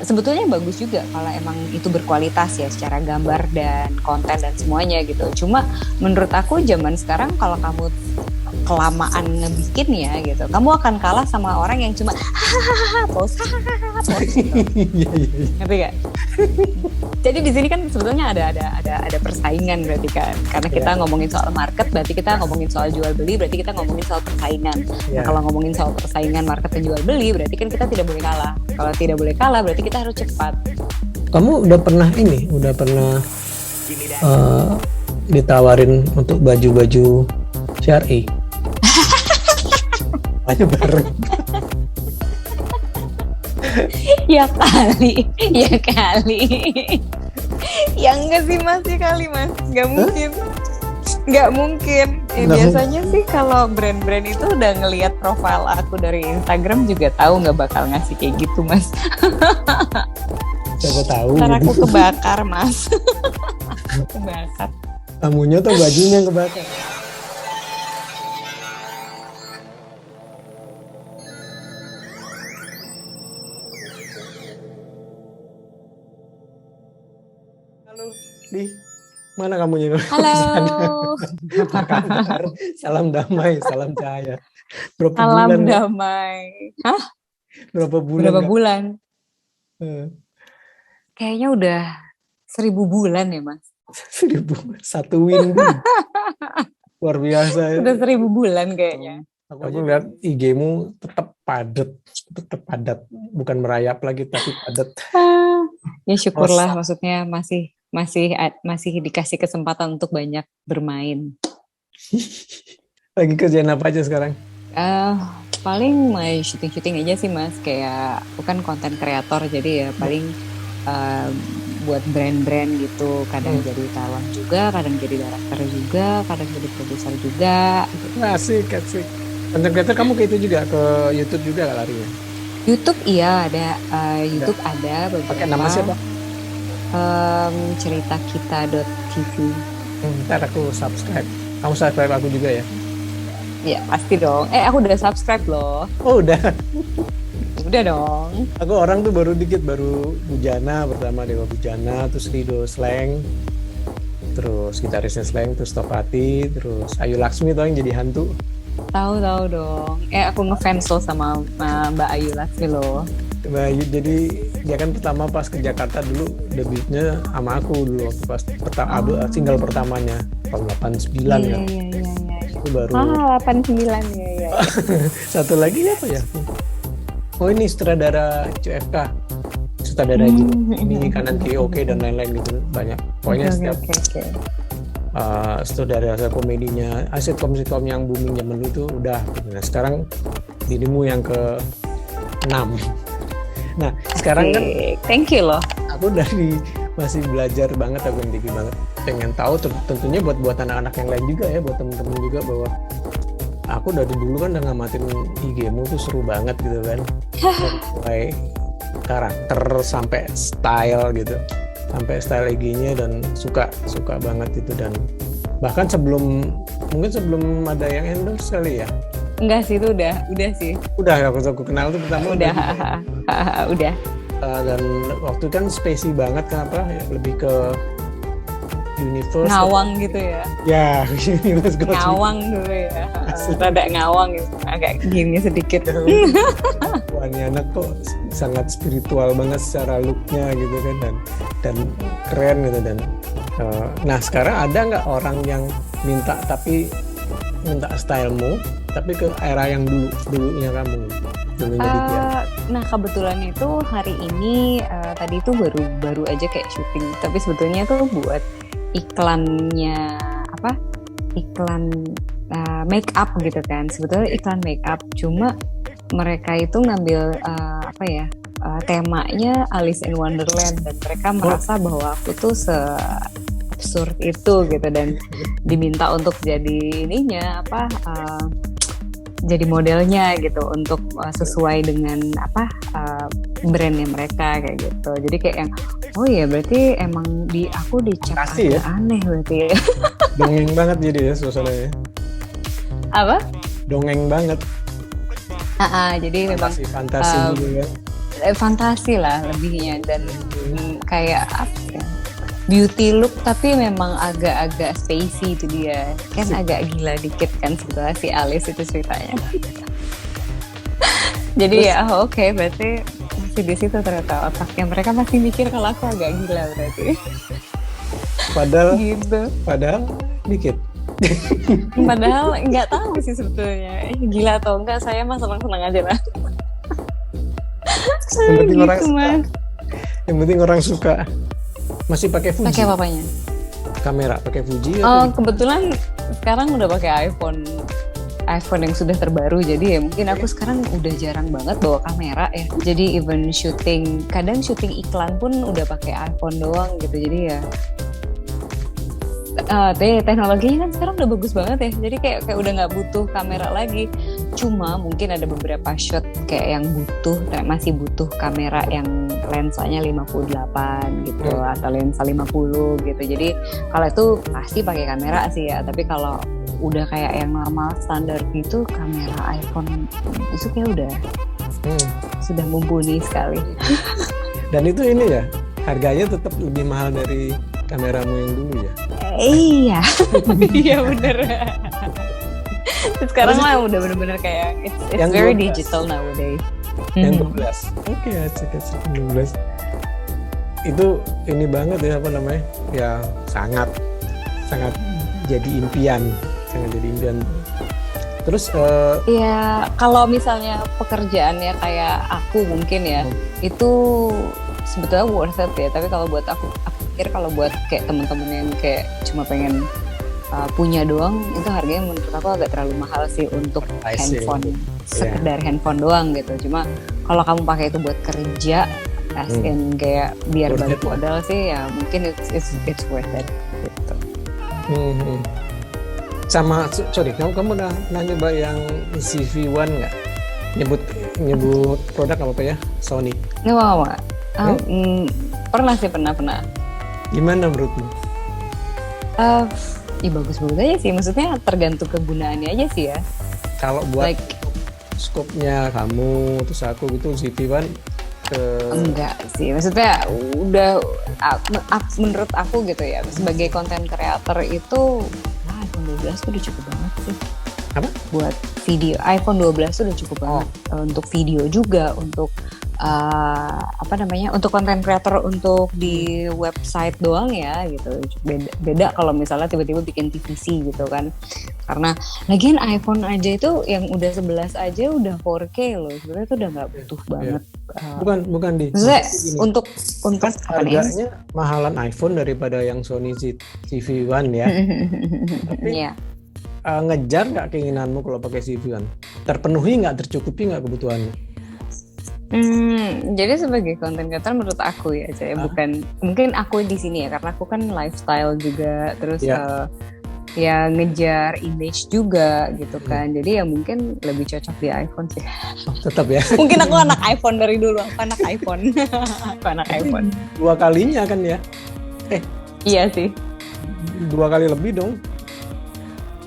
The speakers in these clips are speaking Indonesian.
Sebetulnya bagus juga kalau emang itu berkualitas ya secara gambar dan konten dan semuanya gitu. Cuma menurut aku zaman sekarang kalau kamu kelamaan ngebikin ya gitu, kamu akan kalah sama orang yang cuma hahaha post hahaha post gitu. Iya, iya, iya. Ngerti gak? Jadi di sini kan sebetulnya ada persaingan berarti kan. Karena kita Iya. ngomongin soal market, berarti kita ngomongin soal jual beli, berarti kita ngomongin soal persaingan. Nah, Iya. kalau ngomongin soal persaingan market dan jual beli, berarti kan kita tidak boleh kalah. Kalau tidak boleh kalah, berarti kita harus cepat. Kamu udah pernah ditawarin untuk baju-baju syar'i? Ayo bareng. Ya kali, ya kali. Ya enggak sih mas, ya kali mas, nggak mungkin. Nggak mungkin. Biasanya sih kalau brand-brand itu udah ngelihat profil aku dari Instagram juga tahu nggak bakal ngasih kayak gitu mas. Siapa tahu. Ntar aku Gitu. kebakar mas. Kebakar. Tamunya tuh bajunya yang kebakar. Halo, di mana kamu nih? Halo. Apa kabar? Salam damai, salam cahaya. Berapa Salam bulan? damai. Hah? Berapa bulan? Berapa Kak? bulan? Eh, Kayaknya udah 1000 bulan ya mas. 1 windy. Luar biasa ya. Udah 1000 bulan kayaknya. Aku lihat IG-mu tetap padat, bukan merayap lagi tapi padat. Ya syukurlah, maksudnya masih dikasih kesempatan untuk banyak bermain. Lagi kerjaan apa aja sekarang? Paling main syuting aja sih mas, kayak aku kan konten kreator, jadi ya paling buat brand-brand gitu, kadang jadi talent juga, kadang jadi director juga, kadang jadi produser juga. Asik. Konten kreator kamu ke itu juga, ke YouTube juga gak lari ya? YouTube iya ada, YouTube ada beberapa. Pakai nama siapa? Ceritakita.tv. Ntar aku subscribe. Kamu subscribe aku juga ya? Ya pasti dong. Aku udah subscribe loh. Oh udah. Udah dong. Aku orang tuh baru Bujana pertama, Dewa Bujana, terus Rido Slang, terus gitarisnya Slang, terus Topati, terus Ayu Laksmi tau yang jadi hantu. Tahu dong. Aku ngefans loh sama Mbak Ayu Laksmi loh. Mbak Ayu, jadi dia kan pertama pas ke Jakarta dulu debutnya sama aku dulu waktu pas single pertamanya tahun 89 ya. Iya. Itu baru. 89 ya. Satu lagi apa ya? Oh ini sutradara CFK, sutradara ini kanan kiri oke dan lain-lain gitu banyak. Pokoknya setiap sutradara komedinya, sitcom yang booming zaman dulu itu udah. Nah sekarang dirimu yang ke-6. Nah sekarang kan thank you loh. Aku masih belajar banget, aku tinggi banget. Pengen tahu tentunya buat anak-anak yang lain juga ya, buat temen-temen juga bahwa aku dari dulu kan udah ngamatin IG-mu tuh seru banget gitu kan. Mulai karakter sampai style gitu. Sampai style IG-nya dan suka banget itu, dan bahkan sebelum ada yang endorse kali ya. Enggak sih, itu udah sih. Udah aku kenal tuh pertama. Udah. Dan waktu kan spacey banget, kenapa? Lebih ke universe. Ngawang gitu ya. Ya, universe. Ngawang dulu ya. Rada ngawang gitu, agak gini sedikit. Wah, ini anak kok sangat spiritual banget secara looknya gitu kan, dan keren gitu. Dan nah sekarang ada nggak orang yang minta stylemu tapi ke era yang dulunya kamu, dulunya Ditya? Nah kebetulan itu hari ini tadi itu baru aja kayak syuting, tapi sebetulnya itu buat iklannya iklan make up gitu kan, sebetulnya iklan make up, cuma mereka itu ngambil temanya Alice in Wonderland, dan mereka merasa bahwa aku tuh absurd itu gitu, dan diminta untuk jadi jadi modelnya gitu, untuk sesuai dengan brandnya mereka kayak gitu. Jadi kayak yang oh ya berarti emang aku dicap agak aneh berarti ya. Dongeng banget jadi ya suasananya. Apa? Dongeng banget. Jadi memang fantasi gitu ya. fantasi lah lebihnya, dan kayak apa ya, beauty look tapi memang agak-agak spacey itu dia kan, agak gila dikit kan sebetulnya si Alice itu ceritanya. Jadi Terus, ya oke, berarti masih di situ ternyata otaknya mereka masih mikir kalau aku agak gila berarti. padahal Gitu. dikit. Padahal nggak tahu sih sebetulnya gila atau enggak, saya mah senang-senang aja lah. Yang penting orang Gitu, suka. Mas. Yang penting orang suka. Masih pakai Fuji Pakai apanya? kamera, pakai Fuji Oh, atau kebetulan sekarang udah pakai iPhone yang sudah terbaru, jadi ya mungkin aku sekarang udah jarang banget bawa kamera ya. Jadi even kadang syuting iklan pun udah pakai iPhone doang gitu. Jadi ya teknologinya kan sekarang udah bagus banget ya. Jadi kayak udah nggak butuh kamera lagi. Cuma mungkin ada beberapa shot kayak yang masih butuh kamera yang lensanya 58 gitu atau lensa 50 gitu. Jadi kalau itu pasti pakai kamera sih ya. Tapi kalau udah kayak yang normal standar gitu, kamera iPhone itu kayak udah sudah mumpuni sekali. Dan itu ini ya, harganya tetap lebih mahal dari kameramu yang dulu ya. Iya, iya bener. Sekarang mah udah bener-bener kayak it's very 12. digital nowadays. Yang 12. Oke, acek 12. Itu ini banget ya, apa namanya? Ya sangat jadi impian. Terus ya kalau misalnya pekerjaannya kayak aku mungkin ya, itu sebetulnya worth it ya. Tapi kalau buat aku pikir kalau buat kayak temen-temen yang kayak cuma pengen punya doang, itu harganya menurut aku agak terlalu mahal sih untuk handphone, sekedar handphone doang gitu. Cuma kalau kamu pakai itu buat kerja, as in kayak biar balik modal sih, ya mungkin it's worth it gitu. Sama, sorry, kamu udah nyoba yang CV1 nggak? Nyebut produk apa ya? Sony. Nggak. Pernah. Gimana menurutmu? Bagus-bagus aja sih. Maksudnya tergantung kegunaannya aja sih ya. Kalau buat scope-nya kamu, terus aku gitu, CV1 enggak sih. Maksudnya udah menurut aku gitu ya, sebagai content creator itu iPhone 12 tuh udah cukup banget sih. Apa? Buat video, iPhone 12 tuh udah cukup banget. Untuk video juga, untuk untuk konten creator, untuk di website doang ya gitu. Beda kalau misalnya tiba-tiba bikin TVC gitu kan. Karena lagian iPhone aja itu yang udah 11 aja udah 4K loh. Sebenarnya itu udah nggak butuh banget. Bukan di. Untuk kan harganya mahalan iPhone daripada yang Sony CV1 ya. Tapi ngejar nggak keinginanmu kalau pakai CV1? Terpenuhi nggak? Tercukupi nggak kebutuhannya? Jadi sebagai content creator menurut aku ya, saya bukan, mungkin aku di sini ya karena aku kan lifestyle juga, terus ya ngejar image juga gitu kan. Jadi ya mungkin lebih cocok di iPhone sih. Tetap ya. Mungkin aku anak iPhone dari dulu, aku anak iPhone. Aku anak iPhone. 2 kalinya kan ya? Iya sih. 2 kali lebih dong.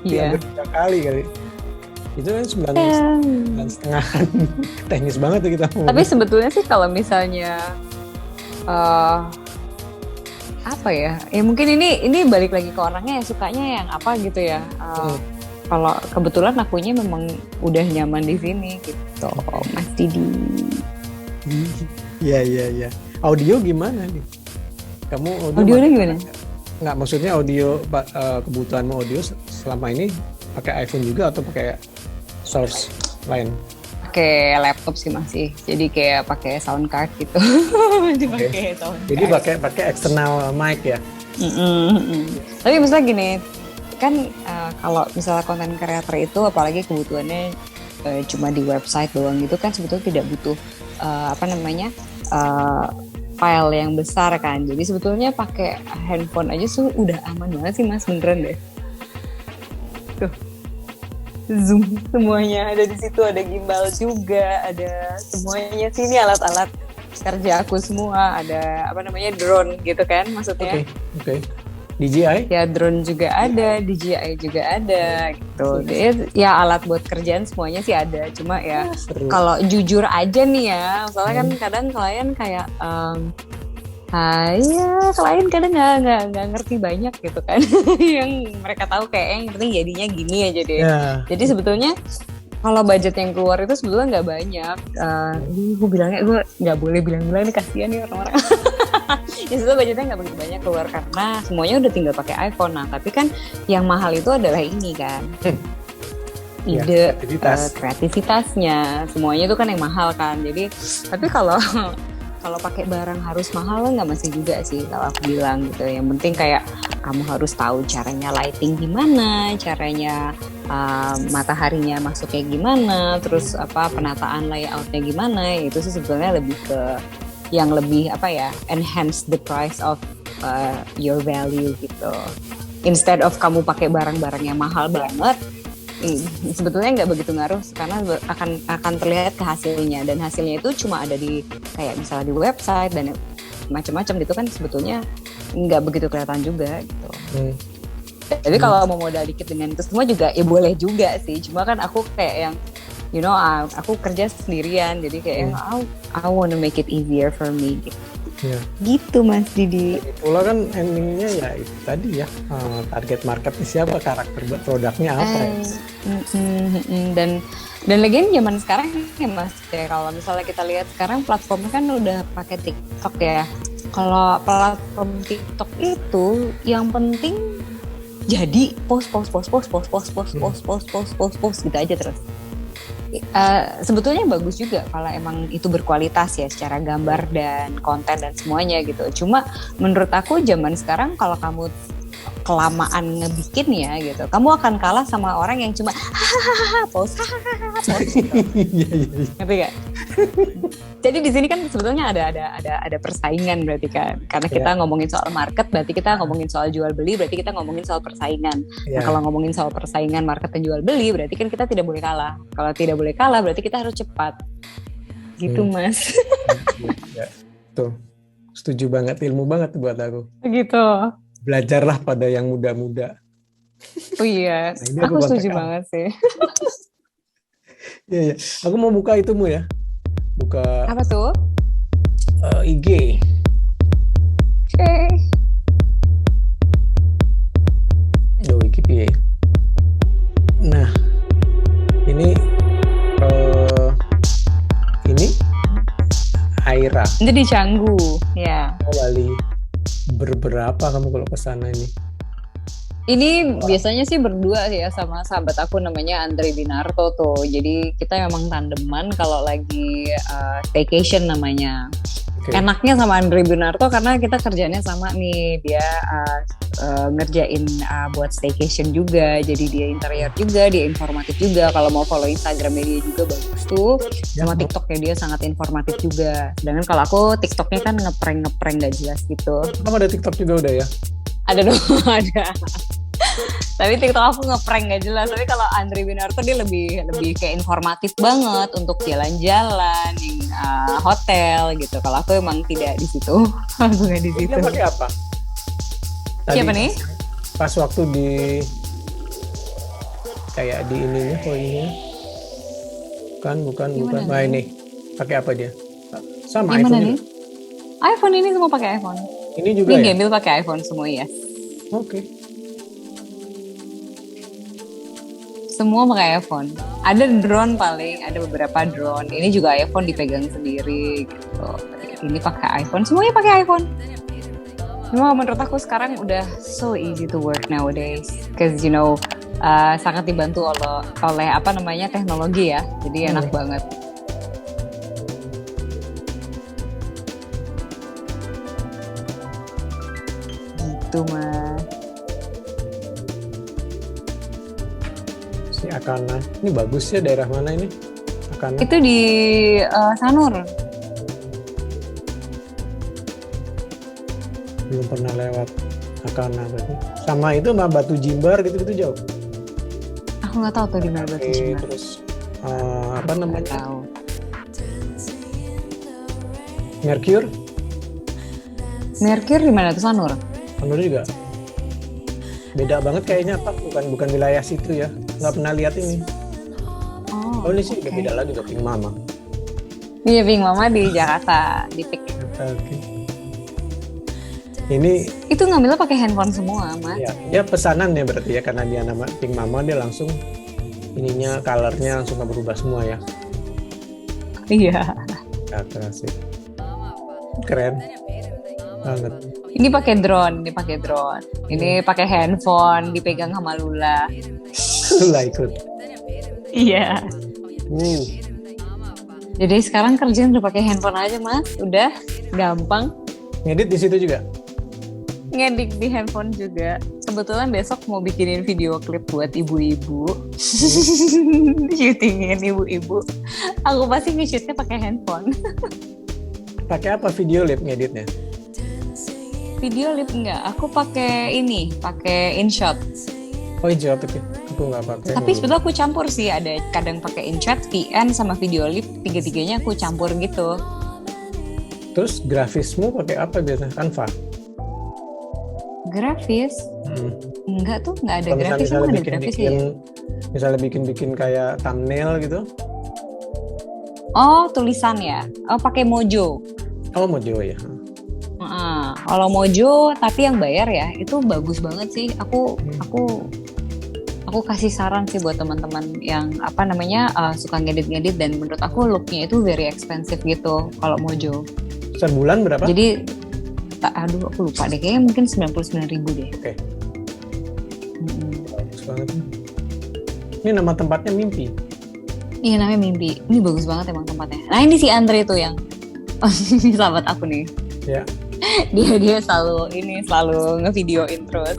Iya. 3 kali. Itu kan 9,5 teknis banget tuh kita. Tapi sebetulnya sih kalau misalnya apa ya mungkin ini balik lagi ke orangnya ya, sukanya yang apa gitu ya. Kalau kebetulan akunya memang udah nyaman di sini gitu, Mas Didi. Iya. Audio gimana nih? Kamu audionya gimana? Nggak, maksudnya audio, kebutuhanmu audio selama ini pakai iPhone juga atau pakai source lain? Pakai laptop sih masih, jadi kayak pakai sound card gitu. Jadi pakai external mic ya. Tapi misalnya gini kan, kalau misalnya konten creator itu apalagi kebutuhannya cuma di website doang gitu kan, sebetulnya tidak butuh file yang besar kan. Jadi sebetulnya pakai handphone aja udah aman banget sih Mas, beneran deh. Tuh, Zoom semuanya ada di situ, ada gimbal juga, ada semuanya sih, ini alat-alat kerja aku semua, ada drone gitu kan maksudnya. Oke. DJI? Ya drone juga ada, DJI juga ada gitu. Jadi ya alat buat kerjaan semuanya sih ada. Cuma ya Seru. kalau jujur aja nih ya, soalnya kan kadang klien kayak ya klien kadang nggak ngerti banyak gitu kan. Yang mereka tahu kayak yang penting jadinya gini aja deh. Ya. Jadi sebetulnya kalau budget yang keluar itu sebetulnya nggak banyak. Gue bilangnya gue nggak boleh bilang-bilang nih, kasihan nih orang-orang. Ya sebetulnya budgetnya nggak begitu banyak keluar karena semuanya udah tinggal pakai iPhone. Nah tapi kan yang mahal itu adalah ini kan. Ide, kreativitasnya, semuanya itu kan yang mahal kan. Jadi tapi kalau pakai barang harus mahal nggak masih juga sih kalau aku bilang gitu. Yang penting kayak kamu harus tahu caranya lighting gimana, caranya mataharinya masuknya gimana, terus penataan layoutnya gimana. Itu sih sebetulnya lebih ke yang lebih enhance the price of your value gitu. Instead of kamu pakai barang-barang yang mahal banget, sebetulnya nggak begitu ngaruh karena akan terlihat ke hasilnya, dan hasilnya itu cuma ada di kayak misalnya di website dan macam-macam gitu kan, sebetulnya nggak begitu kelihatan juga gitu. Jadi kalau mau modal dikit dengan itu semua juga ya boleh juga sih, cuma kan aku kayak yang aku kerja sendirian, jadi kayak I wanna make it easier for me gitu. Yeah. Gitu Mas Didi. Pula kan endingnya ya itu tadi ya, target marketnya siapa, karakter produknya apa ya. Dan lagian zaman sekarang ya Mas, ya kalau misalnya kita lihat sekarang platformnya kan udah pakai TikTok ya. Kalau platform TikTok itu yang penting jadi post gitu aja terus. Sebetulnya bagus juga kalau emang itu berkualitas ya secara gambar dan konten dan semuanya gitu. Cuma menurut aku zaman sekarang kalau kamu kelamaan ngebikin ya gitu, kamu akan kalah sama orang yang cuma post gitu. Ngerti gak? Jadi di sini kan sebetulnya ada persaingan berarti kan, karena kita ngomongin soal market, berarti kita ngomongin soal jual beli, berarti kita ngomongin soal persaingan. Nah kalau ngomongin soal persaingan market dan jual beli, berarti kan kita tidak boleh kalah. Kalau tidak boleh kalah, berarti kita harus cepat. Gitu Mas. Ya, tuh setuju banget, ilmu banget buat aku. Gitu. Belajarlah pada yang muda-muda. Oh iya, nah, aku setuju banget sih. Iya. Aku mau buka itumu ya. Buka apa tuh? IG. Oke. Wikipedia. Nah, ini Aira. Itu di Canggu, ya. Oh, Bali. Berberapa kamu kalau ke sana ini? Ini biasanya sih berdua sih ya sama sahabat aku namanya Andre Binarto tuh. Jadi kita memang tandeman kalau lagi staycation namanya. Okay. Enaknya sama Andre Binarto karena kita kerjanya sama nih. Dia ngerjain buat staycation juga. Jadi dia interior juga, dia informatif juga. Kalau mau follow Instagramnya dia juga bagus tuh. Sama TikToknya dia sangat informatif juga. Sedangkan kalau aku TikToknya kan ngeprank gak jelas gitu. Kamu ada TikTok juga udah ya? Ada dong, ada. Tapi TikTok aku ngeprank gak jelas. Tapi kalau Andre Binarto dia lebih kayak informatif banget untuk jalan-jalan, hotel gitu. Kalau aku emang tidak di situ. Aku nggak di situ. Dia pakai apa? Tadi, siapa nih? Pas waktu di kayak di ininya, bukan. Nah ini pakai apa dia? Sama gimana iPhone nih? juga. iPhone ini semua pakai iPhone. Ini juga ini ya? Gembel pakai iPhone semua ya. Oke. Semua pakai iPhone. Ada drone paling, ada beberapa drone. Ini juga iPhone dipegang sendiri gitu. Ini pakai iPhone, semuanya pakai iPhone. Cuma menurut aku sekarang udah so easy to work nowadays, cause sangat dibantu oleh teknologi ya. Jadi enak banget. Gitu Mas. Si Akana, ini bagus ya, daerah mana ini? Akana? Itu di Sanur. Belum pernah lewat Akana berarti. Sama itu sama Batu Jimbar gitu jauh. Aku nggak tahu tuh di mana Batu Jimbar. Terus apa namanya? Tahu. Mercure di mana tuh, Sanur? Sanur juga. Beda banget kayaknya Pak, bukan wilayah situ ya. Nggak pernah lihat ini. Oh ini sih udah beda lagi udah Pink Mama. Iya, Pink Mama di Jakarta, di PIK. Oke. Ini Itu ngambilnya pakai handphone semua, Mas. ya pesanan ya berarti ya, karena dia nama Pink Mama dia langsung ininya colornya langsung berubah semua ya. Iya. Sih. Keren banget. Ini pakai drone. Ini pakai handphone, dipegang sama Lula. Lula ikut. Iya. Jadi sekarang kerjaan udah pakai handphone aja, Mas. Udah gampang. Ngedit di situ juga. Ngedit di handphone juga. Kebetulan besok mau bikinin video klip buat ibu-ibu. Syutingin ibu-ibu. Aku pasti nge-shootnya pakai handphone. Pakai apa video lip ngeditnya? Video lip enggak, aku pakai InShot. Oh InShot oke. Aku nggak pakai. Tapi sebetulnya aku campur sih, ada kadang pakai InShot, VN sama video lip, tiga-tiganya aku campur gitu. Terus grafismu pakai apa biasanya? Canva? Grafis? Enggak tuh, enggak ada Kalau grafis, emang ada grafis ya? Misalnya bikin kayak thumbnail gitu. Oh, tulisan ya? Oh, pakai Mojo. Oh Mojo ya. Kalau Mojo, tapi yang bayar ya, itu bagus banget sih. Aku kasih saran sih buat teman-teman yang suka ngedit-ngedit dan menurut aku looknya itu very expensive gitu kalau Mojo. Sebulan berapa? Jadi, aku lupa deh, kayaknya mungkin 99.000 deh. Oke. Bagus banget. Ini nama tempatnya Mimpi. Iya namanya Mimpi. Ini bagus banget emang tempatnya. Nah ini si Andre tuh yang ini sahabat aku nih. Ya. Dia selalu ngevideoin terus.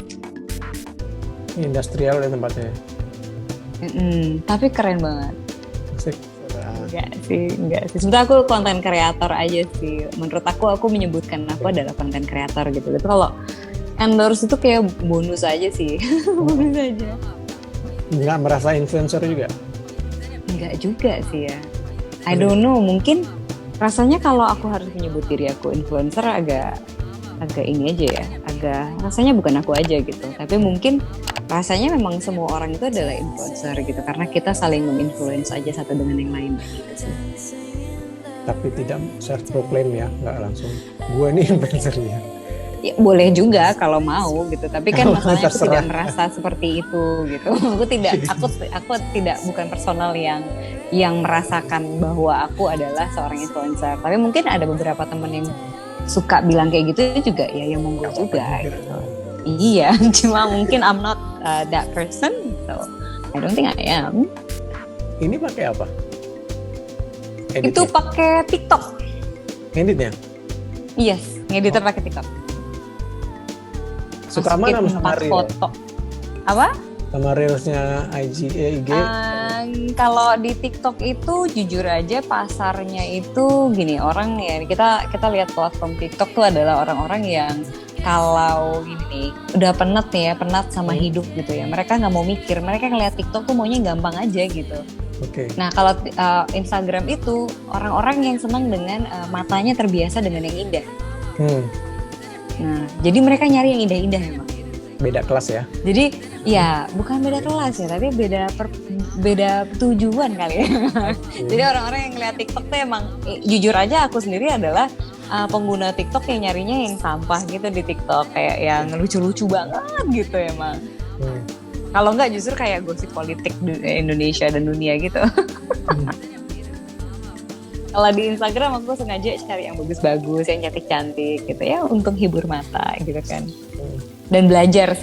Ini industrial ya tempatnya. Tapi keren banget. Asik. Enggak sih. Sebenarnya aku konten kreator aja sih. Menurut aku menyebutkan aku adalah konten kreator gitu. Itu kalau endorse itu kayak bonus aja sih. Bonus aja. Nggak merasa influencer juga? Enggak juga sih ya. I don't know, mungkin rasanya kalau aku harus menyebut diri aku influencer agak ini aja ya. Rasanya bukan aku aja gitu. Tapi mungkin rasanya memang semua orang itu adalah influencer gitu. Karena kita saling menginfluence aja satu dengan yang lain gitu sih. Tapi tidak self proclaim ya, nggak langsung. Gue nih influencer ya. Ya, boleh juga kalau mau gitu, tapi kan masalahnya aku Terserah. tidak merasa seperti itu gitu. aku tidak bukan personal yang merasakan bahwa aku adalah seorang influencer. Tapi mungkin ada beberapa temen yang suka bilang kayak gitu juga ya, yang monggo juga gitu. Iya, cuma mungkin I'm not that person, so I don't think I am. Ini pakai apa? Itu pakai TikTok. Editnya? Yes, ngeditor pakai TikTok. Suka mana sama Reel? Foto. Apa? Sama Reelsnya IG? Kalau di TikTok itu jujur aja pasarnya itu gini, orang ya kita lihat platform TikTok tuh adalah orang-orang yang kalau gini udah penat sama hidup gitu ya. Mereka nggak mau mikir, mereka ngeliat TikTok tuh maunya gampang aja gitu. Oke. Nah kalau Instagram itu orang-orang yang senang dengan matanya terbiasa dengan yang indah. Nah, jadi mereka nyari yang indah-indah emang. Beda kelas ya? Jadi, ya bukan beda kelas ya, tapi beda tujuan kali ya. Jadi orang-orang yang ngeliat TikTok tuh emang, jujur aja aku sendiri adalah pengguna TikTok yang nyarinya yang sampah gitu di TikTok. Kayak yang lucu-lucu banget gitu emang. Kalau enggak justru kayak gosip politik Indonesia dan dunia gitu. Kalau di Instagram aku sengaja cari yang bagus-bagus, yang cantik-cantik gitu ya, untuk hibur mata gitu kan. Dan belajar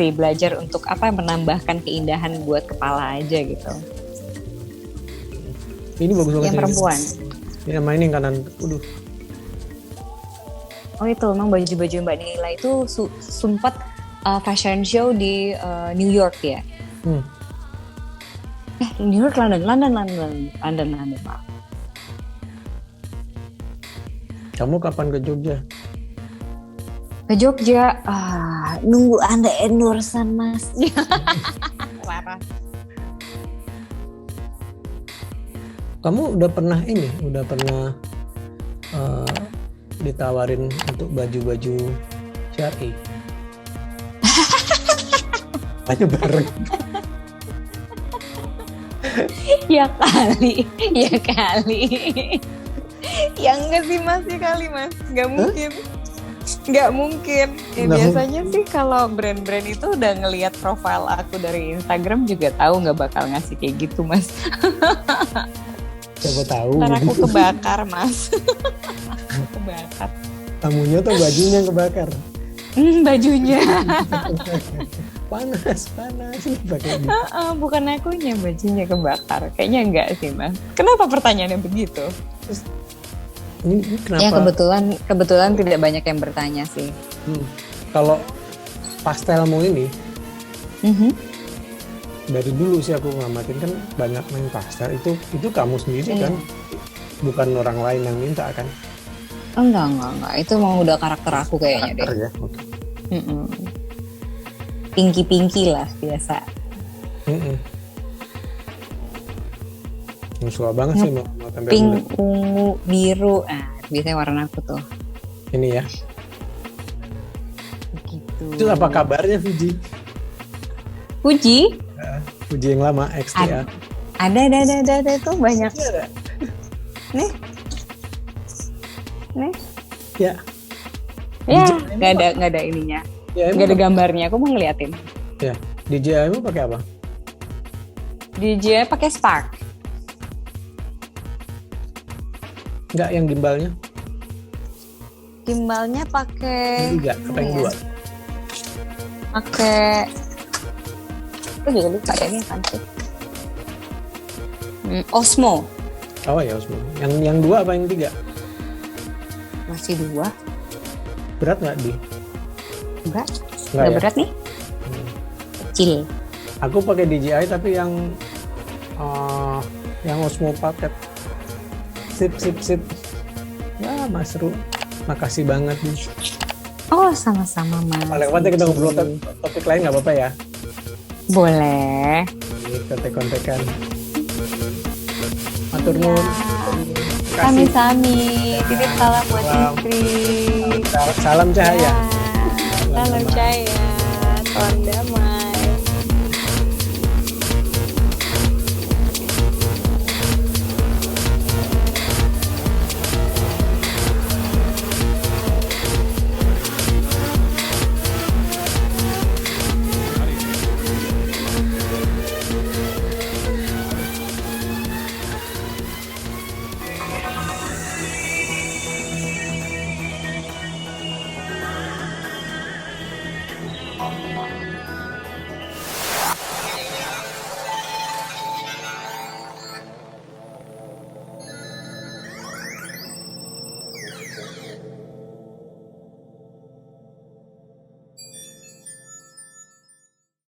untuk menambahkan keindahan buat kepala aja gitu. Ini bagus banget. Yang perempuan. Ini mainin kanan. Oh itu memang baju-baju Mbak Nila itu sempat fashion show di New York ya. New York, London Pak. Kamu kapan ke Jogja? Ke Jogja, nunggu Anda endorsean Mas. Parah. Kamu udah pernah ditawarin untuk baju-baju syar'i? Hanya bareng. Ya kali, ya kali. Ya enggak sih mas, ya kali mas, nggak mungkin. Nggak mungkin. Ya, Nggak biasanya sih kalau brand-brand itu udah ngelihat profil aku dari Instagram juga tahu nggak bakal ngasih kayak gitu mas. Siapa tahu. Ntar aku kebakar mas. Aku kebakar. Tamunya tuh bajunya yang kebakar. Bajunya. Panas pakai gitu. Bukan akunya, bajunya kebakar. Kayaknya enggak sih mas. Kenapa pertanyaannya begitu? Terus, ini kenapa? Ya kebetulan tidak banyak yang bertanya sih. Kalau pastelmu ini, Mhm. dari dulu sih aku ngamatin kan banyak main pastel. Itu kamu sendiri kan, bukan orang lain yang minta kan? Enggak. Itu mau udah karakter aku kayaknya Karakter deh. ya. Oke. Pinky lah biasa. Suka banget sih mau tampil Pink, dulu. ungu, biru. Nah, biasanya warna aku tuh. Ini ya. Begitu. Itu apa kabarnya Fuji? Fuji? Fuji yang lama XTA. Ada itu banyak. Ada. Nih. Ya. Ya, nggak ada ininya. Ya, Nggak ada gambarnya. Aku mau ngeliatin. Ya. DJI-mu pakai apa? DJI pakai Spark. Enggak, yang gimbalnya? Gimbalnya pakai. Tiga, apa yang dua? Pakai. Aku juga lupa ya ini apa sih? Osmo. Oh ya Osmo. Yang dua apa yang tiga? Masih 2. Berat nggak di? Enggak Nggak ya? berat nih. Kecil. Aku pakai DJI tapi yang Osmo paket. Sip. Ya Mas Ru, makasih banget nih. Oh sama-sama mas. Paling penting kita ngobrol topik lain nggak apa-apa ya? Boleh. Kontek-kontekan. Matur nuwun. Sami-sami. Titip salam buat istri. Salam cahaya. Salam cahaya. Salam damai.